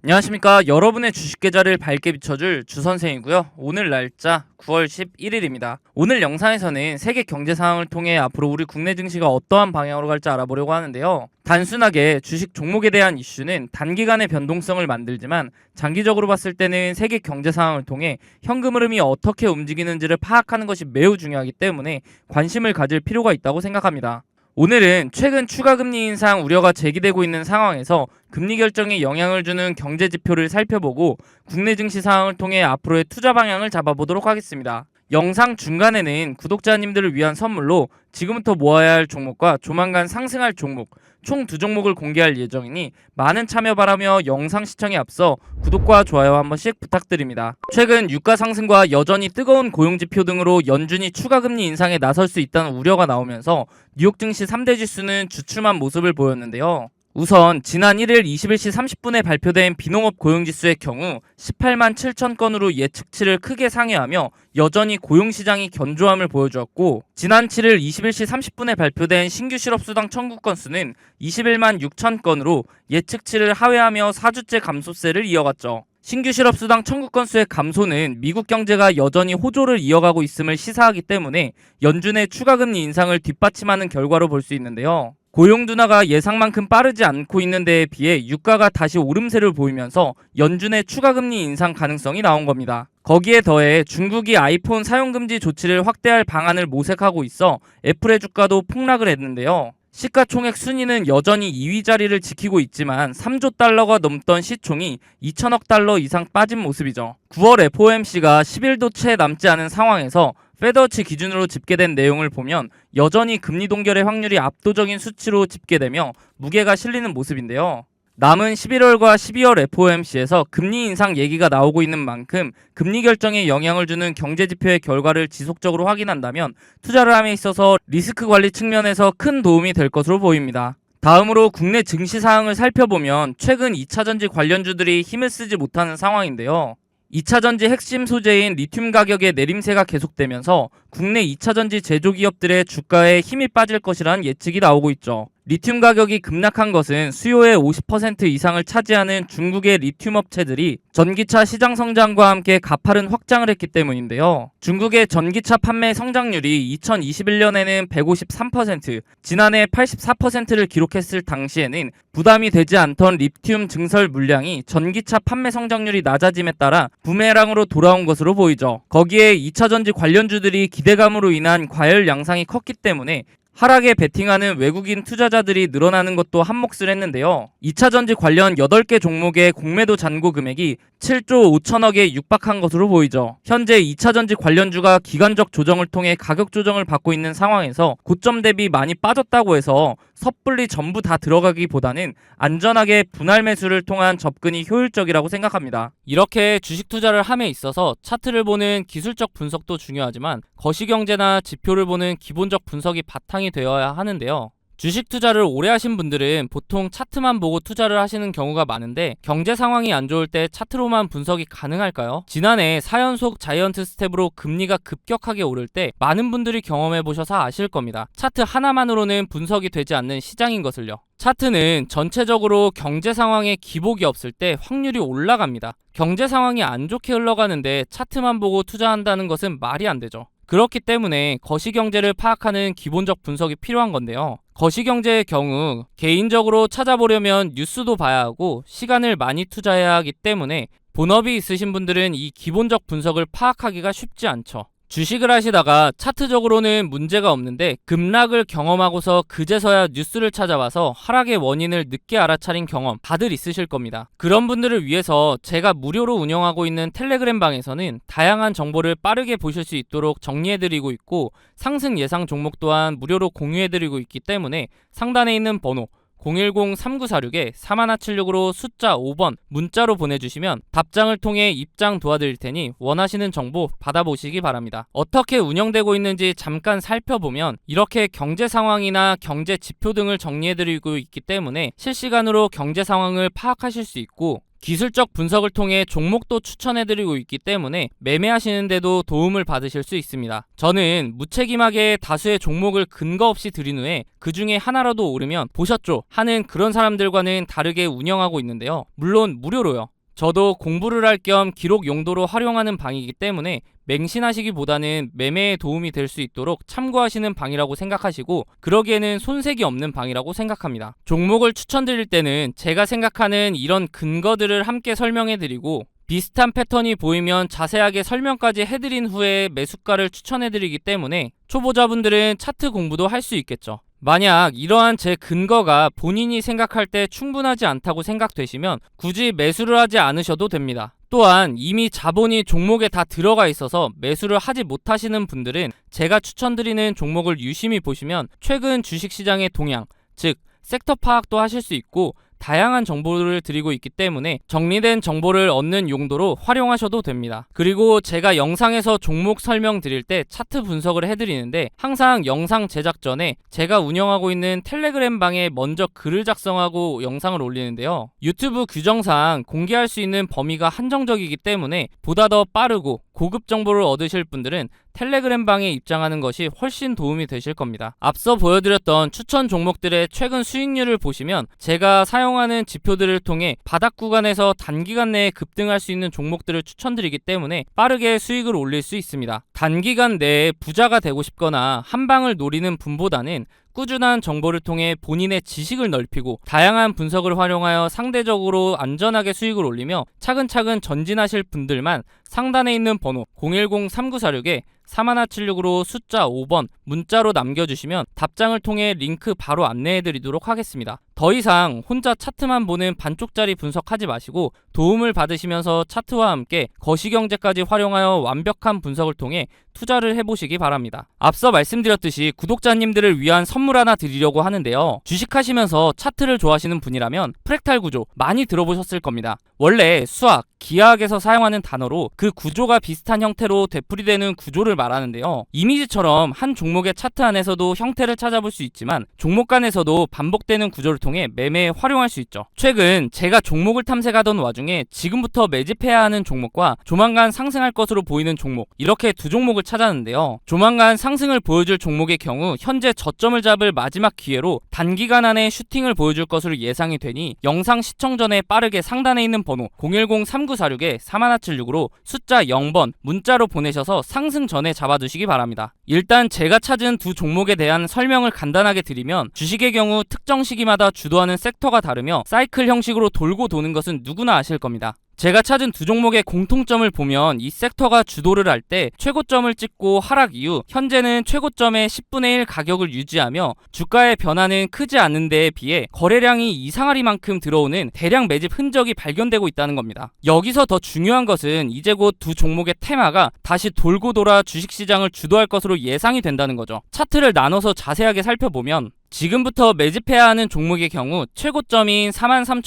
안녕하십니까. 여러분의 주식 계좌를 밝게 비춰줄 주선생이고요. 오늘 날짜 9월 11일입니다. 오늘 영상에서는 세계 경제 상황을 통해 앞으로 우리 국내 증시가 어떠한 방향으로 갈지 알아보려고 하는데요. 단순하게 주식 종목에 대한 이슈는 단기간의 변동성을 만들지만 장기적으로 봤을 때는 세계 경제 상황을 통해 현금 흐름이 어떻게 움직이는지를 파악하는 것이 매우 중요하기 때문에 관심을 가질 필요가 있다고 생각합니다. 오늘은 최근 추가금리 인상 우려가 제기되고 있는 상황에서 금리 결정에 영향을 주는 경제 지표를 살펴보고 국내 증시 상황을 통해 앞으로의 투자 방향을 잡아보도록 하겠습니다. 영상 중간에는 구독자님들을 위한 선물로 지금부터 모아야 할 종목과 조만간 상승할 종목 총 2종목을 공개할 예정이니 많은 참여 바라며 영상 시청에 앞서 구독과 좋아요 한 번씩 부탁드립니다. 최근 유가 상승과 여전히 뜨거운 고용지표 등으로 연준이 추가금리 인상에 나설 수 있다는 우려가 나오면서 뉴욕 증시 3대 지수는 주춤한 모습을 보였는데요. 우선 지난 1일 21시 30분에 발표된 비농업 고용지수의 경우 18만 7천 건으로 예측치를 크게 상회하며 여전히 고용시장이 견조함을 보여주었고, 지난 7일 21시 30분에 발표된 신규 실업수당 청구 건수는 21만 6천 건으로 예측치를 하회하며 4주째 감소세를 이어갔죠. 신규 실업수당 청구 건수의 감소는 미국 경제가 여전히 호조를 이어가고 있음을 시사하기 때문에 연준의 추가금리 인상을 뒷받침하는 결과로 볼 수 있는데요. 고용 둔화가 예상만큼 빠르지 않고 있는 데에 비해 유가가 다시 오름세를 보이면서 연준의 추가금리 인상 가능성이 나온 겁니다. 거기에 더해 중국이 아이폰 사용금지 조치를 확대할 방안을 모색하고 있어 애플의 주가도 폭락을 했는데요. 시가총액 순위는 여전히 2위 자리를 지키고 있지만 3조 달러가 넘던 시총이 2천억 달러 이상 빠진 모습이죠. 9월 FOMC가 10일도 채 남지 않은 상황에서 페드워치 기준으로 집계된 내용을 보면 여전히 금리 동결의 확률이 압도적인 수치로 집계되며 무게가 실리는 모습인데요. 남은 11월과 12월 FOMC에서 금리 인상 얘기가 나오고 있는 만큼 금리 결정에 영향을 주는 경제지표의 결과를 지속적으로 확인한다면 투자를 함에 있어서 리스크 관리 측면에서 큰 도움이 될 것으로 보입니다. 다음으로 국내 증시 사항을 살펴보면 최근 2차전지 관련주들이 힘을 쓰지 못하는 상황인데요. 2차전지 핵심 소재인 리튬 가격의 내림세가 계속되면서 국내 2차전지 제조기업들의 주가에 힘이 빠질 것이라는 예측이 나오고 있죠. 리튬 가격이 급락한 것은 수요의 50% 이상을 차지하는 중국의 리튬 업체들이 전기차 시장 성장과 함께 가파른 확장을 했기 때문인데요. 중국의 전기차 판매 성장률이 2021년에는 153%, 지난해 84%를 기록했을 당시에는 부담이 되지 않던 리튬 증설 물량이 전기차 판매 성장률이 낮아짐에 따라 부메랑으로 돌아온 것으로 보이죠. 거기에 2차전지 관련주들이 기대감으로 인한 과열 양상이 컸기 때문에 하락에 베팅하는 외국인 투자자들이 늘어나는 것도 한몫을 했는데요. 2차전지 관련 8개 종목의 공매도 잔고 금액이 7조 5천억에 육박한 것으로 보이죠. 현재 2차전지 관련주가 기간적 조정을 통해 가격 조정을 받고 있는 상황에서 고점 대비 많이 빠졌다고 해서 섣불리 전부 다 들어가기보다는 안전하게 분할 매수를 통한 접근이 효율적이라고 생각합니다. 이렇게 주식 투자를 함에 있어서 차트를 보는 기술적 분석도 중요하지만 거시경제나 지표를 보는 기본적 분석이 바탕이 되어야 하는데요. 주식 투자를 오래 하신 분들은 보통 차트만 보고 투자를 하시는 경우가 많은데 경제 상황이 안 좋을 때 차트로만 분석이 가능할까요? 지난해 4연속 자이언트 스텝으로 금리가 급격하게 오를 때 많은 분들이 경험해 보셔서 아실 겁니다. 차트 하나만으로는 분석이 되지 않는 시장인 것을요. 차트는 전체적으로 경제 상황에 기복이 없을 때 확률이 올라갑니다. 경제 상황이 안 좋게 흘러가는데 차트만 보고 투자한다는 것은 말이 안 되죠. 그렇기 때문에 거시경제를 파악하는 기본적 분석이 필요한 건데요. 거시경제의 경우 개인적으로 찾아보려면 뉴스도 봐야 하고 시간을 많이 투자해야 하기 때문에 본업이 있으신 분들은 이 기본적 분석을 파악하기가 쉽지 않죠. 주식을 하시다가 차트적으로는 문제가 없는데 급락을 경험하고서 그제서야 뉴스를 찾아봐서 하락의 원인을 늦게 알아차린 경험 다들 있으실 겁니다. 그런 분들을 위해서 제가 무료로 운영하고 있는 텔레그램 방에서는 다양한 정보를 빠르게 보실 수 있도록 정리해드리고 있고 상승 예상 종목 또한 무료로 공유해드리고 있기 때문에 상단에 있는 번호 010-3946-4176으로 숫자 5번 문자로 보내주시면 답장을 통해 입장 도와드릴 테니 원하시는 정보 받아보시기 바랍니다. 어떻게 운영되고 있는지 잠깐 살펴보면 이렇게 경제 상황이나 경제 지표 등을 정리해드리고 있기 때문에 실시간으로 경제 상황을 파악하실 수 있고 기술적 분석을 통해 종목도 추천해드리고 있기 때문에 매매하시는데도 도움을 받으실 수 있습니다. 저는 무책임하게 다수의 종목을 근거 없이 들인 후에 그 중에 하나라도 오르면 보셨죠? 하는 그런 사람들과는 다르게 운영하고 있는데요. 물론 무료로요. 저도 공부를 할 겸 기록 용도로 활용하는 방이기 때문에 맹신하시기보다는 매매에 도움이 될 수 있도록 참고하시는 방이라고 생각하시고 그러기에는 손색이 없는 방이라고 생각합니다. 종목을 추천드릴 때는 제가 생각하는 이런 근거들을 함께 설명해드리고 비슷한 패턴이 보이면 자세하게 설명까지 해드린 후에 매수가를 추천해드리기 때문에 초보자분들은 차트 공부도 할 수 있겠죠. 만약 이러한 제 근거가 본인이 생각할 때 충분하지 않다고 생각되시면 굳이 매수를 하지 않으셔도 됩니다. 또한 이미 자본이 종목에 다 들어가 있어서 매수를 하지 못하시는 분들은 제가 추천드리는 종목을 유심히 보시면 최근 주식시장의 동향, 즉 섹터 파악도 하실 수 있고 다양한 정보를 드리고 있기 때문에 정리된 정보를 얻는 용도로 활용하셔도 됩니다. 그리고 제가 영상에서 종목 설명 드릴 때 차트 분석을 해드리는데 항상 영상 제작 전에 제가 운영하고 있는 텔레그램 방에 먼저 글을 작성하고 영상을 올리는데요. 유튜브 규정상 공개할 수 있는 범위가 한정적이기 때문에 보다 더 빠르고 고급 정보를 얻으실 분들은 텔레그램 방에 입장하는 것이 훨씬 도움이 되실 겁니다. 앞서 보여드렸던 추천 종목들의 최근 수익률을 보시면 제가 사용하는 지표들을 통해 바닥 구간에서 단기간 내에 급등할 수 있는 종목들을 추천드리기 때문에 빠르게 수익을 올릴 수 있습니다. 단기간 내에 부자가 되고 싶거나 한 방을 노리는 분보다는 꾸준한 정보를 통해 본인의 지식을 넓히고 다양한 분석을 활용하여 상대적으로 안전하게 수익을 올리며 차근차근 전진하실 분들만 상단에 있는 번호 010-3946에 4176으로 숫자 5번 문자로 남겨주시면 답장을 통해 링크 바로 안내해드리도록 하겠습니다. 더 이상 혼자 차트만 보는 반쪽짜리 분석하지 마시고 도움을 받으시면서 차트와 함께 거시경제까지 활용하여 완벽한 분석을 통해 투자를 해보시기 바랍니다. 앞서 말씀드렸듯이 구독자님들을 위한 선물 하나 드리려고 하는데요. 주식하시면서 차트를 좋아하시는 분이라면 프랙탈 구조 많이 들어보셨을 겁니다. 원래 수학, 기하학에서 사용하는 단어로 그 구조가 비슷한 형태로 되풀이되는 구조를 말하는데요. 이미지처럼 한 종목의 차트 안에서도 형태를 찾아볼 수 있지만 종목 간에서도 반복되는 구조를 통해 매매에 활용할 수 있죠. 최근 제가 종목을 탐색하던 와중에 지금부터 매집해야 하는 종목과 조만간 상승할 것으로 보이는 종목, 이렇게 두 종목을 찾았는데요. 조만간 상승을 보여줄 종목의 경우 현재 저점을 잡을 마지막 기회로 단기간 안에 슈팅을 보여줄 것으로 예상이 되니 영상 시청 전에 빠르게 상단에 있는 번호 010-3946에 4176으로 숫자 0번 문자로 보내셔서 상승 전에 잡아두시기 바랍니다. 일단 제가 찾은 두 종목에 대한 설명을 간단하게 드리면 주식의 경우 특정 시기마다 주도하는 섹터가 다르며 사이클 형식으로 돌고 도는 것은 누구나 아실 겁니다. 제가 찾은 두 종목의 공통점을 보면 이 섹터가 주도를 할 때 최고점을 찍고 하락 이후 현재는 최고점의 10분의 1 가격을 유지하며 주가의 변화는 크지 않은 데에 비해 거래량이 이상하리만큼 들어오는 대량 매집 흔적이 발견되고 있다는 겁니다. 여기서 더 중요한 것은 이제 곧 두 종목의 테마가 다시 돌고 돌아 주식시장을 주도할 것으로 예상이 된다는 거죠. 차트를 나눠서 자세하게 살펴보면 지금부터 매집해야 하는 종목의 경우 최고점인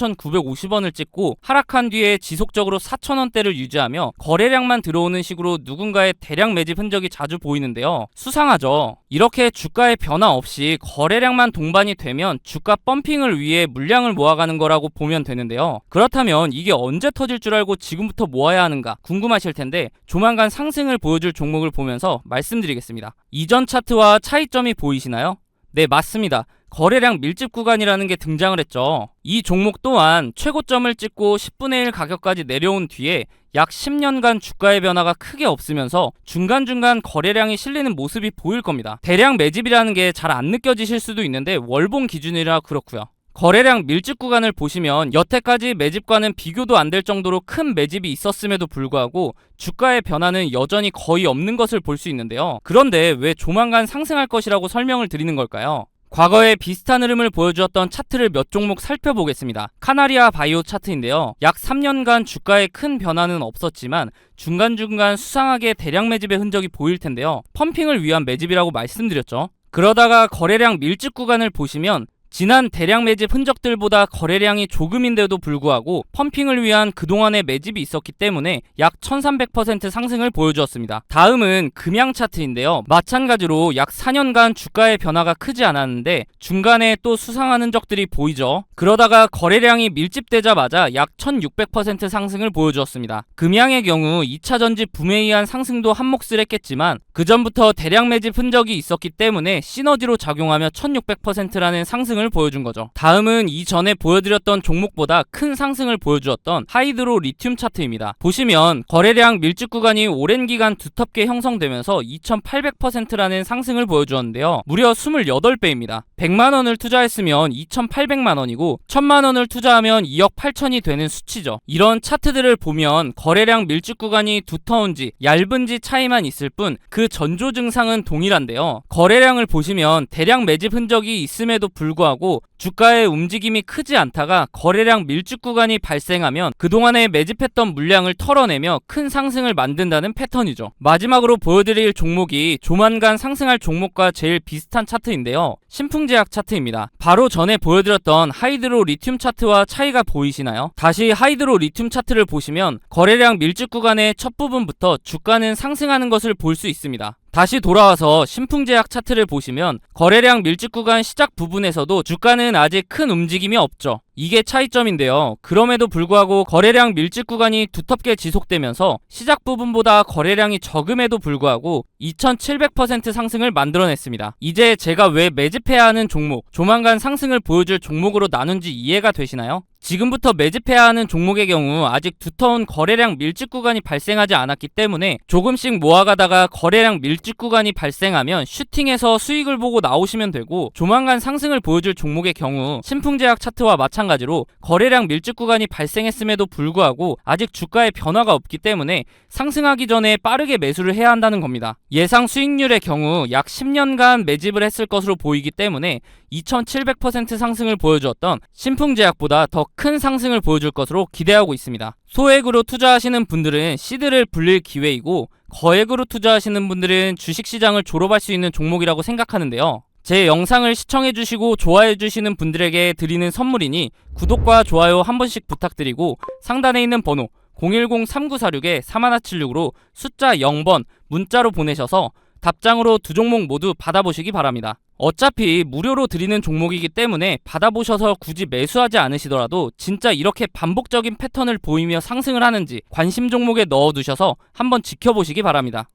43,950원을 찍고 하락한 뒤에 지속적으로 4,000원대를 유지하며 거래량만 들어오는 식으로 누군가의 대량 매집 흔적이 자주 보이는데요. 수상하죠. 이렇게 주가의 변화 없이 거래량만 동반이 되면 주가 펌핑을 위해 물량을 모아가는 거라고 보면 되는데요. 그렇다면 이게 언제 터질 줄 알고 지금부터 모아야 하는가 궁금하실 텐데 조만간 상승을 보여줄 종목을 보면서 말씀드리겠습니다. 이전 차트와 차이점이 보이시나요? 네, 맞습니다. 거래량 밀집 구간이라는 게 등장을 했죠. 이 종목 또한 최고점을 찍고 10분의 1 가격까지 내려온 뒤에 약 10년간 주가의 변화가 크게 없으면서 중간중간 거래량이 실리는 모습이 보일 겁니다. 대량 매집이라는 게 잘 안 느껴지실 수도 있는데 월봉 기준이라 그렇고요. 거래량 밀집 구간을 보시면 여태까지 매집과는 비교도 안 될 정도로 큰 매집이 있었음에도 불구하고 주가의 변화는 여전히 거의 없는 것을 볼 수 있는데요. 그런데 왜 조만간 상승할 것이라고 설명을 드리는 걸까요? 과거에 비슷한 흐름을 보여주었던 차트를 몇 종목 살펴보겠습니다. 카나리아 바이오 차트인데요. 약 3년간 주가에 큰 변화는 없었지만 중간중간 수상하게 대량 매집의 흔적이 보일 텐데요. 펌핑을 위한 매집이라고 말씀드렸죠. 그러다가 거래량 밀집 구간을 보시면 지난 대량 매집 흔적들보다 거래량이 조금인데도 불구하고 펌핑을 위한 그동안의 매집이 있었기 때문에 약 1300% 상승을 보여주었습니다. 다음은 금양 차트인데요. 마찬가지로 약 4년간 주가의 변화가 크지 않았는데 중간에 또 수상한 흔적들이 보이죠. 그러다가 거래량이 밀집되자마자 약 1600% 상승을 보여주었습니다. 금양의 경우 2차 전지 붐에 의한 상승도 한몫을 했겠지만 그 전부터 대량 매집 흔적이 있었기 때문에 시너지로 작용하며 1600%라는 상승을 상승을 보여준 거죠. 다음은 이전에 보여드렸던 종목보다 큰 상승을 보여주었던 하이드로 리튬 차트입니다. 보시면 거래량 밀집 구간이 오랜 기간 두텁게 형성되면서 2800%라는 상승을 보여주었는데요. 무려 28배입니다. 100만원을 투자했으면 2800만원이고 1000만원을 투자하면 2억 8천이 되는 수치죠. 이런 차트들을 보면 거래량 밀집 구간이 두터운지 얇은지 차이만 있을 뿐 그 전조 증상은 동일한데요. 거래량을 보시면 대량 매집 흔적이 있음에도 불구하고 주가의 움직임이 크지 않다가 거래량 밀집 구간이 발생하면 그동안에 매집했던 물량을 털어내며 큰 상승을 만든다는 패턴이죠. 마지막으로 보여드릴 종목이 조만간 상승할 종목과 제일 비슷한 차트인데요. 신풍제약 차트입니다. 바로 전에 보여드렸던 하이드로 리튬 차트와 차이가 보이시나요? 다시 하이드로 리튬 차트를 보시면 거래량 밀집 구간의 첫 부분부터 주가는 상승하는 것을 볼 수 있습니다. 다시 돌아와서 신풍제약 차트를 보시면 거래량 밀집 구간 시작 부분에서도 주가는 아직 큰 움직임이 없죠. 이게 차이점인데요. 그럼에도 불구하고 거래량 밀집 구간이 두텁게 지속되면서 시작 부분보다 거래량이 적음에도 불구하고 2700% 상승을 만들어냈습니다. 이제 제가 왜 매집해야 하는 종목, 조만간 상승을 보여줄 종목으로 나눈지 이해가 되시나요? 지금부터 매집해야 하는 종목의 경우 아직 두터운 거래량 밀집 구간이 발생하지 않았기 때문에 조금씩 모아가다가 거래량 밀집 구간이 발생하면 슈팅해서 수익을 보고 나오시면 되고, 조만간 상승을 보여줄 종목의 경우 신풍제약 차트와 마찬가지로 거래량 밀집 구간이 발생했음에도 불구하고 아직 주가의 변화가 없기 때문에 상승하기 전에 빠르게 매수를 해야 한다는 겁니다. 예상 수익률의 경우 약 10년간 매집을 했을 것으로 보이기 때문에 2700% 상승을 보여주었던 신풍제약보다 더 큰 상승을 보여줄 것으로 기대하고 있습니다. 소액으로 투자하시는 분들은 시드를 불릴 기회이고, 거액으로 투자하시는 분들은 주식시장을 졸업할 수 있는 종목이라고 생각하는데요. 제 영상을 시청해주시고 좋아해주시는 분들에게 드리는 선물이니 구독과 좋아요 한 번씩 부탁드리고, 상단에 있는 번호 010-3946-3176으로 숫자 0번 문자로 보내셔서 답장으로 두 종목 모두 받아보시기 바랍니다. 어차피 무료로 드리는 종목이기 때문에 받아보셔서 굳이 매수하지 않으시더라도 진짜 이렇게 반복적인 패턴을 보이며 상승을 하는지 관심 종목에 넣어두셔서 한번 지켜보시기 바랍니다.